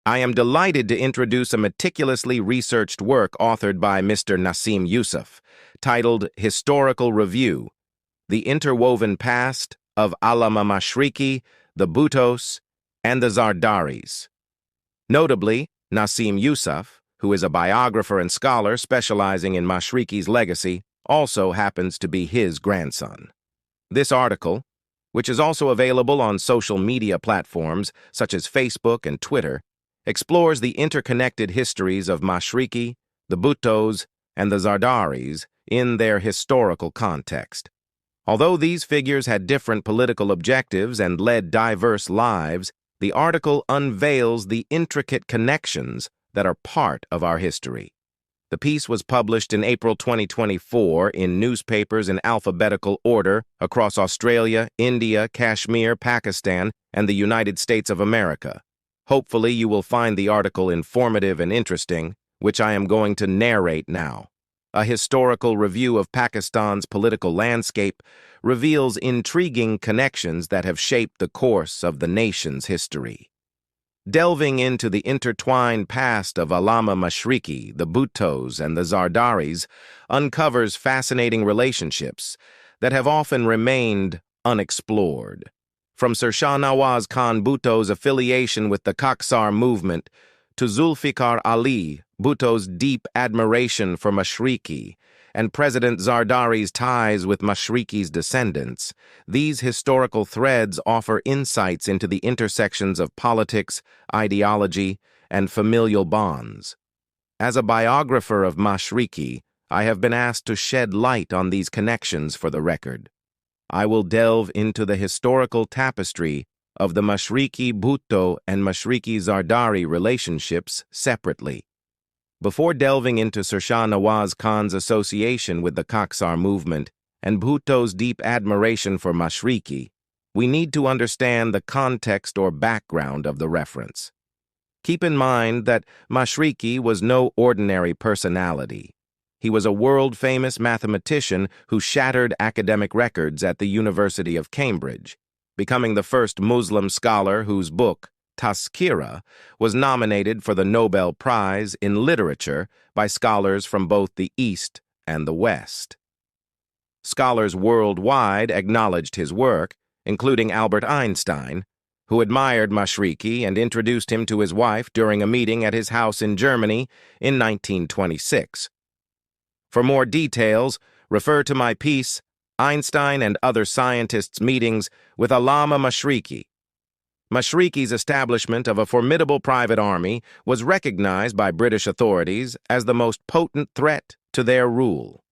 I am delighted to introduce a meticulously researched work authored by Mr. Nasim Yousaf, titled Historical Review: The Interwoven Past of Allama Mashriqi, the Bhuttos, and the Zardaris. Notably, Nasim Yousaf, who is a biographer and scholar specializing in Mashriqi's legacy, also happens to be his grandson. This article, which is also available on social media platforms such as Facebook and Twitter, explores the interconnected histories of Mashriqi, the Bhuttos, and the Zardaris in their historical context. Although these figures had different political objectives and led diverse lives, the article unveils the intricate connections that are part of our history. The piece was published in April 2024 in newspapers in alphabetical order across Australia, India, Kashmir, Pakistan, and the United States of America. Hopefully, you will find the article informative and interesting, which I am going to narrate now. A historical review of Pakistan's political landscape reveals intriguing connections that have shaped the course of the nation's history. Delving into the intertwined past of Allama Mashriqi, the Bhuttos, and the Zardaris uncovers fascinating relationships that have often remained unexplored. From Sir Shah Nawaz Khan Bhutto's affiliation with the Khaksar movement to Zulfikar Ali Bhutto's deep admiration for Mashriqi and President Zardari's ties with Mashriqi's descendants, these historical threads offer insights into the intersections of politics, ideology, and familial bonds. As a biographer of Mashriqi, I have been asked to shed light on these connections for the record. I will delve into the historical tapestry of the Mashriqi Bhutto and Mashriqi Zardari relationships separately. Before delving into Sir Shah Nawaz Khan's association with the Khaksar movement and Bhutto's deep admiration for Mashriqi, we need to understand the context or background of the reference. Keep in mind that Mashriqi was no ordinary personality. He was a world-famous mathematician who shattered academic records at the University of Cambridge, becoming the first Muslim scholar whose book, Tazkira, was nominated for the Nobel Prize in Literature by scholars from both the East and the West. Scholars worldwide acknowledged his work, including Albert Einstein, who admired Mashriqi and introduced him to his wife during a meeting at his house in Germany in 1926. For more details, refer to my piece, Einstein and Other Scientists' Meetings with Allama Mashriqi. Mashriqi's establishment of a formidable private army was recognized by British authorities as the most potent threat to their rule.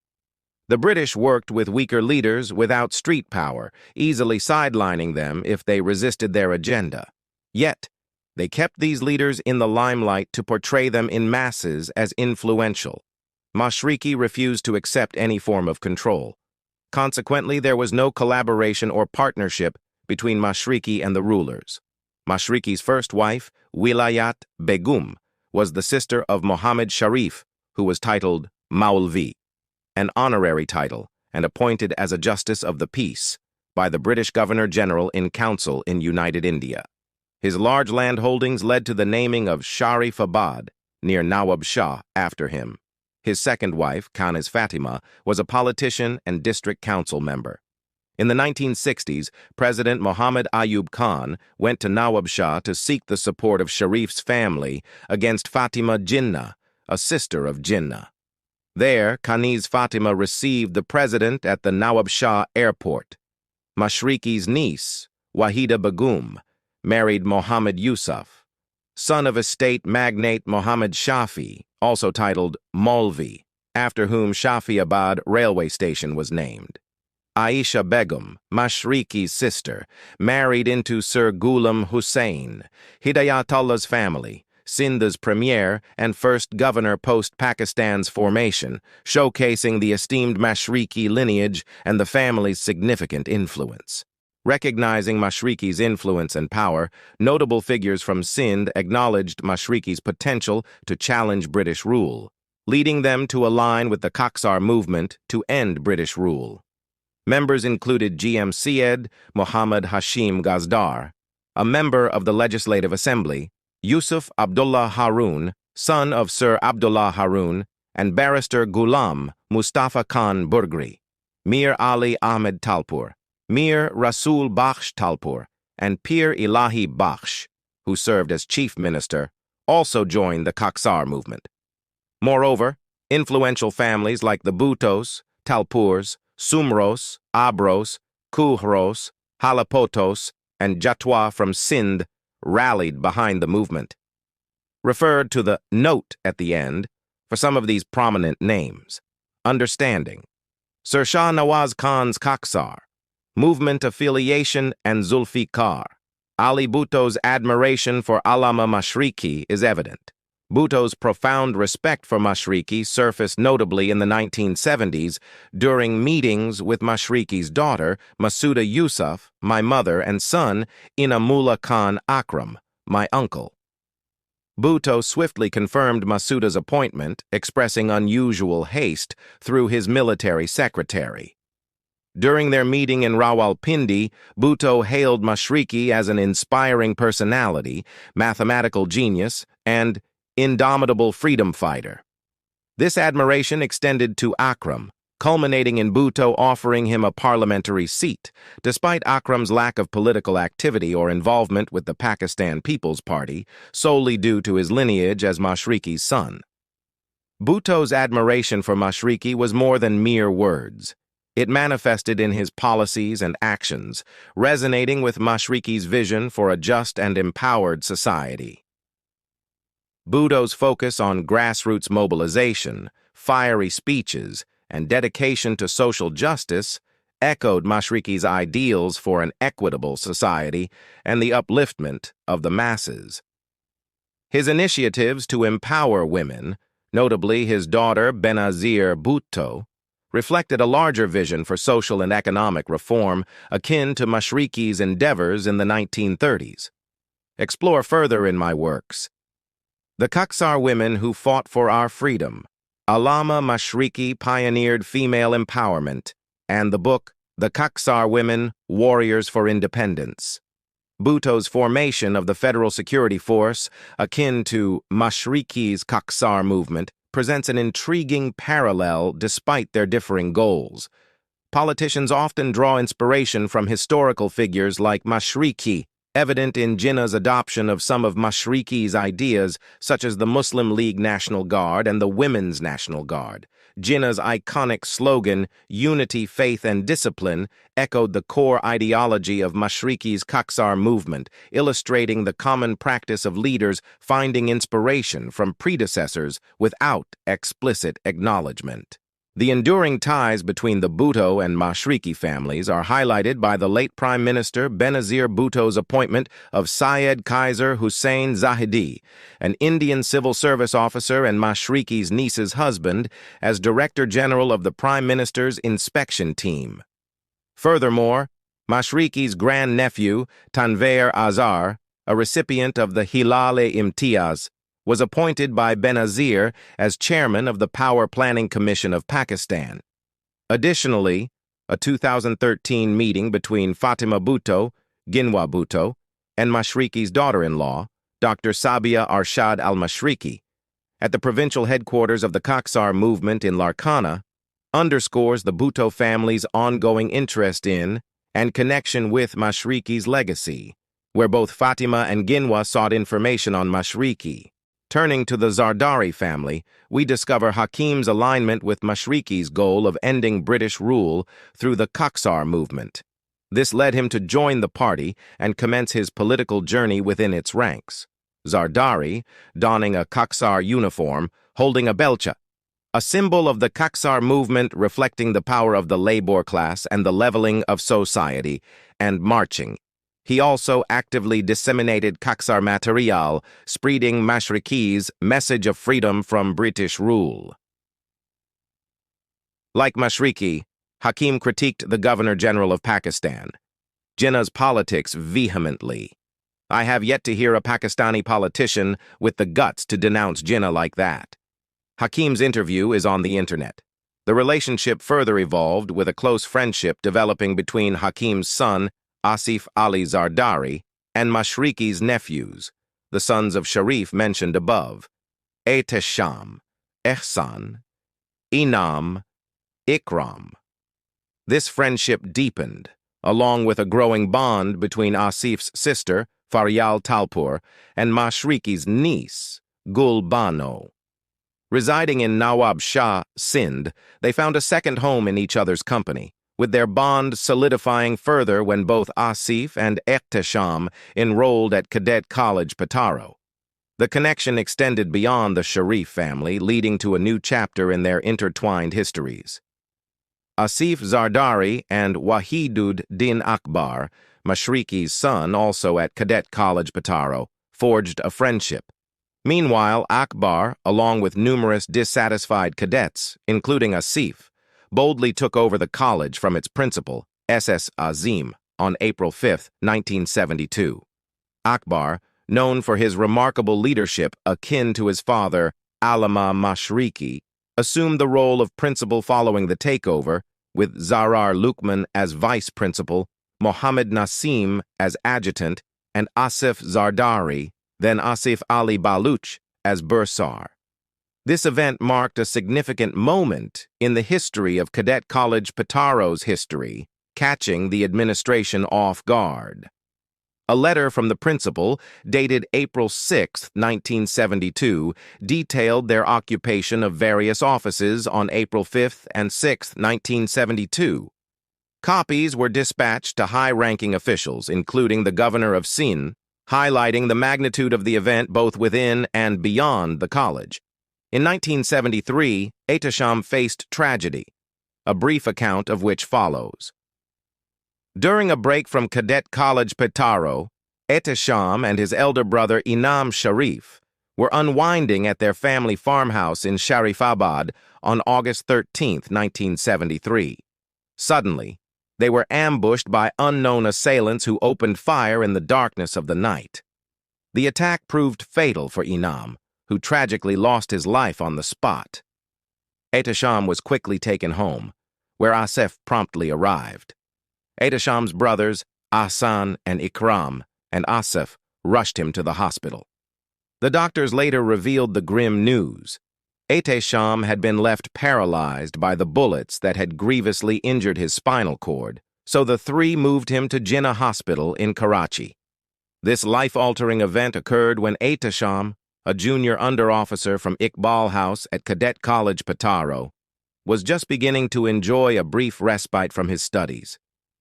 The British worked with weaker leaders without street power, easily sidelining them if they resisted their agenda. Yet, they kept these leaders in the limelight to portray them in masses as influential. Mashriqi refused to accept any form of control. Consequently, there was no collaboration or partnership between Mashriqi and the rulers. Mashriqi's first wife, Wilayat Begum, was the sister of Muhammad Sharif, who was titled Maulvi, an honorary title and appointed as a justice of the peace by the British Governor-General in Council in United India. His large land holdings led to the naming of Sharifabad, near Nawab Shah, after him. His second wife, Khanis Fatima, was a politician and district council member. In the 1960s, President Muhammad Ayub Khan went to Nawab Shah to seek the support of Sharif's family against Fatima Jinnah, a sister of Jinnah. There, Khanis Fatima received the president at the Nawab Shah airport. Mashriqi's niece, Wahida Begum, married Muhammad Yousaf, son of estate magnate Muhammad Shafi, also titled Maulvi, after whom Shafiabad railway station was named. Aisha Begum, Mashriqi's sister, married into Sir Ghulam Hussain, Hidayatullah's family, Sindh's premier and first governor post-Pakistan's formation, showcasing the esteemed Mashriqi lineage and the family's significant influence. Recognizing Mashriqi's influence and power, notable figures from Sindh acknowledged Mashriqi's potential to challenge British rule, leading them to align with the Khaksar movement to end British rule. Members included G.M. Syed, Muhammad Hashim Ghazdar, a member of the Legislative Assembly, Yousaf Abdullah Haroun, son of Sir Abdullah Haroun, and barrister Ghulam Mustafa Khan Burgri, Mir Ali Ahmed Talpur, Mir Rasul Bakhsh Talpur, and Pir Ilahi Bakhsh, who served as chief minister, also joined the Kaksar movement. Moreover, influential families like the Bhuttos, Talpurs, Sumros, Abros, Kuhros, Halapotos, and Jatwa from Sindh rallied behind the movement. Referred to the note at the end for some of these prominent names. Understanding: Sir Shah Nawaz Khan's Kaksar, movement affiliation and Zulfikar. Ali Bhutto's admiration for Allama Mashriqi is evident. Bhutto's profound respect for Mashriqi surfaced notably in the 1970s during meetings with Mashriqi's daughter, Masuda Yousaf, my mother, and son, Inamullah Khan Akram, my uncle. Bhutto swiftly confirmed Masuda's appointment, expressing unusual haste through his military secretary. During their meeting in Rawalpindi, Bhutto hailed Mashriqi as an inspiring personality, mathematical genius, and indomitable freedom fighter. This admiration extended to Akram, culminating in Bhutto offering him a parliamentary seat, despite Akram's lack of political activity or involvement with the Pakistan People's Party, solely due to his lineage as Mashriqi's son. Bhutto's admiration for Mashriqi was more than mere words. It manifested in his policies and actions, resonating with Mashriqi's vision for a just and empowered society. Bhutto's focus on grassroots mobilization, fiery speeches, and dedication to social justice echoed Mashriqi's ideals for an equitable society and the upliftment of the masses. His initiatives to empower women, notably his daughter Benazir Bhutto, reflected a larger vision for social and economic reform akin to Mashriqi's endeavors in the 1930s. Explore further in my works. The Kaksar Women Who Fought for Our Freedom, Allama Mashriqi Pioneered Female Empowerment, and the book The Kaksar Women, Warriors for Independence. Bhutto's formation of the Federal Security Force, akin to Mashriqi's Kaksar movement, presents an intriguing parallel despite their differing goals. Politicians often draw inspiration from historical figures like Mashriqi, evident in Jinnah's adoption of some of Mashriqi's ideas, such as the Muslim League National Guard and the Women's National Guard. Jinnah's iconic slogan, "Unity, Faith, and Discipline," echoed the core ideology of Mashriqi's Kaksar movement, illustrating the common practice of leaders finding inspiration from predecessors without explicit acknowledgement. The enduring ties between the Bhutto and Mashriqi families are highlighted by the late Prime Minister Benazir Bhutto's appointment of Syed Kaiser Hussain Zahidi, an Indian civil service officer and Mashriqi's niece's husband, as Director General of the Prime Minister's inspection team. Furthermore, Mashriqi's grandnephew, Tanveer Azhar, a recipient of the Hilal-e-Imtiaz, was appointed by Benazir as chairman of the Power Planning Commission of Pakistan. Additionally, a 2013 meeting between Fatima Bhutto, Ginwa Bhutto, and Mashriqi's daughter-in-law, Dr. Sabia Arshad al-Mashriqi, at the provincial headquarters of the Kaksar movement in Larkana, underscores the Bhutto family's ongoing interest in and connection with Mashriqi's legacy, where both Fatima and Ginwa sought information on Mashriqi. Turning to the Zardari family, we discover Hakim's alignment with Mashriqi's goal of ending British rule through the Kaksar movement. This led him to join the party and commence his political journey within its ranks. Zardari, donning a Kaksar uniform, holding a belcha, a symbol of the Kaksar movement reflecting the power of the labor class and the leveling of society, and marching. He also actively disseminated Kaksar material, spreading Mashriqi's message of freedom from British rule. Like Mashriqi, Hakim critiqued the Governor-General of Pakistan, Jinnah's politics vehemently. I have yet to hear a Pakistani politician with the guts to denounce Jinnah like that. Hakim's interview is on the internet. The relationship further evolved with a close friendship developing between Hakim's son, Asif Ali Zardari, and Mashriqi's nephews, the sons of Sharif mentioned above: Ehtesham, Ehsan, Inam, Ikram. This friendship deepened, along with a growing bond between Asif's sister, Faryal Talpur, and Mashriqi's niece, Gul Bano. Residing in Nawab Shah, Sindh, they found a second home in each other's company, with their bond solidifying further when both Asif and Ehtesham enrolled at Cadet College Pataro. The connection extended beyond the Sharif family, leading to a new chapter in their intertwined histories. Asif Zardari and Wahidud Din Akbar, Mashriqi's son, also at Cadet College Pataro, forged a friendship. Meanwhile, Akbar, along with numerous dissatisfied cadets, including Asif, boldly took over the college from its principal, SS Azim, on April 5, 1972. Akbar, known for his remarkable leadership akin to his father, Allama Mashriqi, assumed the role of principal following the takeover, with Zarar Lukman as vice principal, Mohammed Nasim as adjutant, and Asif Zardari, then Asif Ali Baluch, as bursar. This event marked a significant moment in the history of Cadet College Pataro's history, catching the administration off guard. A letter from the principal, dated April 6, 1972, detailed their occupation of various offices on April 5 and 6, 1972. Copies were dispatched to high-ranking officials, including the governor of Sindh, highlighting the magnitude of the event both within and beyond the college. In 1973, Ehtesham faced tragedy, a brief account of which follows. During a break from Cadet College Pataro, Ehtesham and his elder brother Inam Sharif were unwinding at their family farmhouse in Sharifabad on August 13, 1973. Suddenly, they were ambushed by unknown assailants who opened fire in the darkness of the night. The attack proved fatal for Inam, who tragically lost his life on the spot. Ehtesham was quickly taken home, where Asif promptly arrived. Ehtesham's brothers, Ahsan and Akram, and Asif rushed him to the hospital. The doctors later revealed the grim news. Ehtesham had been left paralyzed by the bullets that had grievously injured his spinal cord, so the three moved him to Jinnah Hospital in Karachi. This life-altering event occurred when Ehtesham, a junior under-officer from Iqbal House at Cadet College Pataro, was just beginning to enjoy a brief respite from his studies.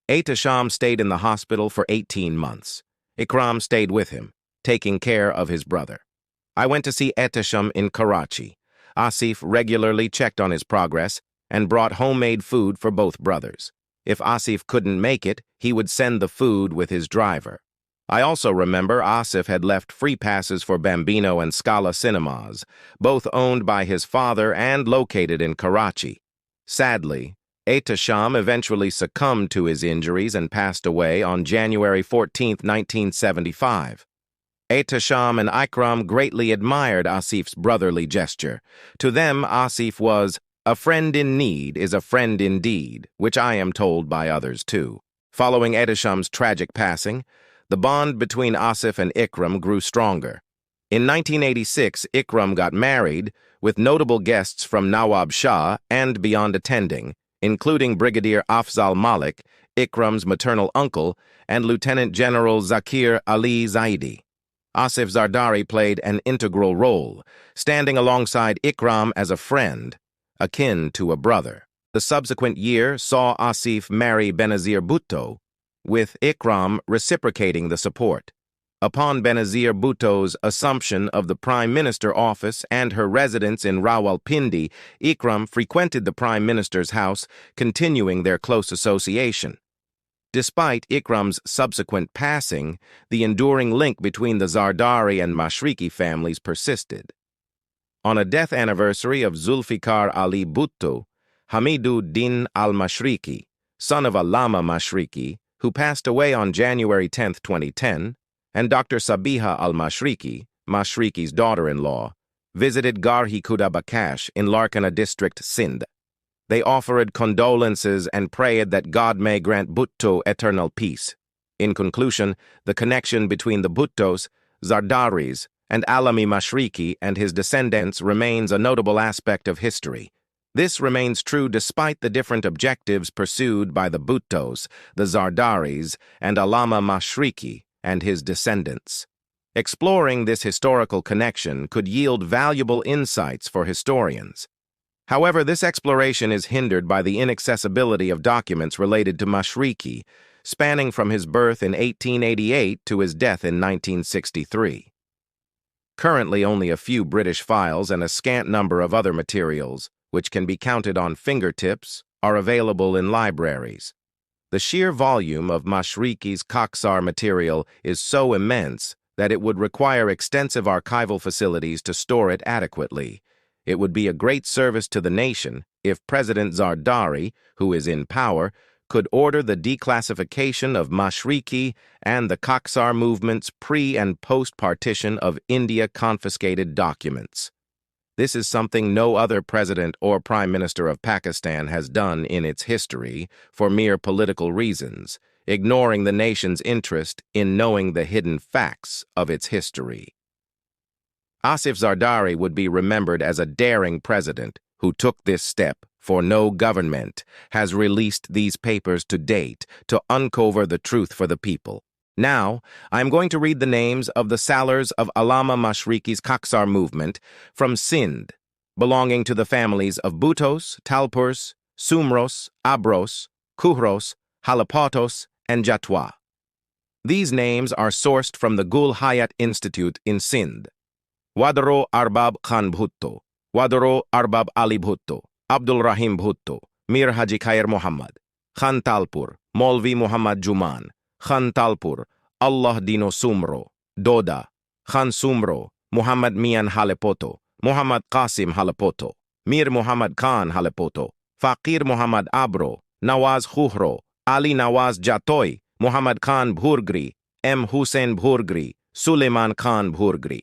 Ehtesham stayed in the hospital for 18 months. Akram stayed with him, taking care of his brother. I went to see Ehtesham in Karachi. Asif regularly checked on his progress and brought homemade food for both brothers. If Asif couldn't make it, he would send the food with his driver. I also remember Asif had left free passes for Bambino and Scala cinemas, both owned by his father and located in Karachi. Sadly, Ehtesham eventually succumbed to his injuries and passed away on January 14, 1975. Ehtesham and Akram greatly admired Asif's brotherly gesture. To them, Asif was, "A friend in need is a friend indeed," which I am told by others too. Following Ehtesham's tragic passing, the bond between Asif and Akram grew stronger. In 1986, Akram got married, with notable guests from Nawab Shah and beyond attending, including Brigadier Afzal Malik, Ikram's maternal uncle, and Lieutenant General Zakir Ali Zaidi. Asif Zardari played an integral role, standing alongside Akram as a friend, akin to a brother. The subsequent year saw Asif marry Benazir Bhutto, with Akram reciprocating the support. Upon Benazir Bhutto's assumption of the Prime Minister office and her residence in Rawalpindi, Akram frequented the Prime Minister's house, continuing their close association. Despite Ikram's subsequent passing, the enduring link between the Zardari and Mashriqi families persisted. On a death anniversary of Zulfikar Ali Bhutto, Hamidu Din al-Mashriqi, son of Allama Mashriqi, who passed away on January 10, 2010, and Dr. Sabiha al-Mashriqi, Mashriqi's daughter-in-law, visited Garhi Khuda Bakash in Larkana district, Sindh. They offered condolences and prayed that God may grant Bhutto eternal peace. In conclusion, the connection between the Bhuttos, Zardaris, and Allama Mashriqi and his descendants remains a notable aspect of history. This remains true despite the different objectives pursued by the Bhuttos, the Zardaris, and Allama Mashriqi and his descendants. Exploring this historical connection could yield valuable insights for historians. However, this exploration is hindered by the inaccessibility of documents related to Mashriqi, spanning from his birth in 1888 to his death in 1963. Currently, only a few British files and a scant number of other materials, which can be counted on fingertips, are available in libraries. The sheer volume of Mashriqi's Koksar material is so immense that it would require extensive archival facilities to store it adequately. It would be a great service to the nation if President Zardari, who is in power, could order the declassification of Mashriqi and the Koksar movement's pre- and post-partition of India confiscated documents. This is something no other president or prime minister of Pakistan has done in its history for mere political reasons, ignoring the nation's interest in knowing the hidden facts of its history. Asif Zardari would be remembered as a daring president who took this step, for no government has released these papers to date to uncover the truth for the people. Now, I am going to read the names of the salars of Allama Mashriqi's Koksar movement from Sindh, belonging to the families of Bhuttos, Talpurs, Sumros, Abros, Kuhros, Halapatos, and Jatwa. These names are sourced from the Gul Hayat Institute in Sindh. Wadaro Arbab Khan Bhutto, Wadaro Arbab Ali Bhutto, Abdul Rahim Bhutto, Mir Haji Khair Muhammad, Khan Talpur, Molvi Muhammad Juman, Khan Talpur, Allah Dino Sumro, Doda, Khan Sumro, Muhammad Mian Halepoto, Muhammad Qasim Halepoto, Mir Muhammad Khan Halepoto, Faqir Muhammad Abro, Nawaz Khuhro, Ali Nawaz Jatoi, Muhammad Khan Bhurgri, M. Hussein Bhurgri, Suleiman Khan Bhurgri.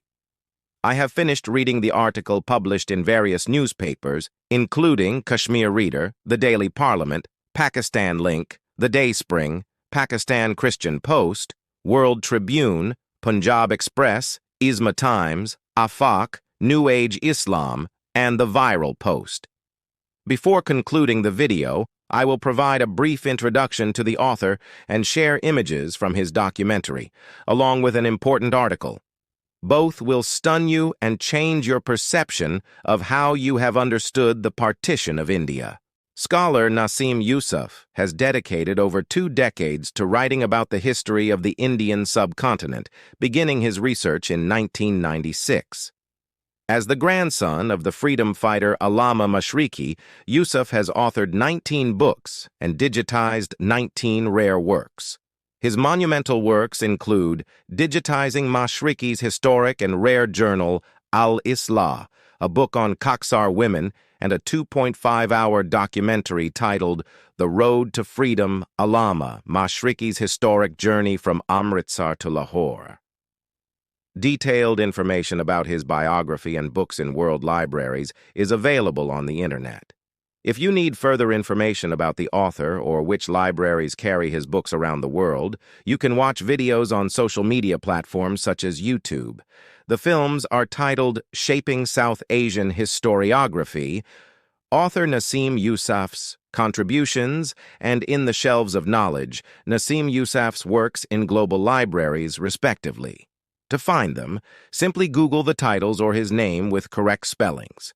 I have finished reading the article published in various newspapers, including Kashmir Reader, The Daily Parliament, Pakistan Link, The Dayspring, Pakistan Christian Post, World Tribune, Punjab Express, Isma Times, Afaq, New Age Islam, and The Viral Post. Before concluding the video, I will provide a brief introduction to the author and share images from his documentary, along with an important article. Both will stun you and change your perception of how you have understood the partition of India. Scholar Nasim Yousaf has dedicated over 2 decades to writing about the history of the Indian subcontinent, beginning his research in 1996. As the grandson of the freedom fighter Allama Mashriqi, Yousaf has authored 19 books and digitized 19 rare works. His monumental works include digitizing Mashriqi's historic and rare journal, Al-Islah, a book on Koksar women, and a 2.5-hour documentary titled The Road to Freedom, Allama Mashriqi's Historic Journey from Amritsar to Lahore. Detailed information about his biography and books in world libraries is available on the internet. If you need further information about the author or which libraries carry his books around the world, you can watch videos on social media platforms such as YouTube. The films are titled Shaping South Asian Historiography, author Nasim Yousaf's Contributions, and In the Shelves of Knowledge, Nasim Yousaf's works in global libraries, respectively. To find them, simply Google the titles or his name with correct spellings.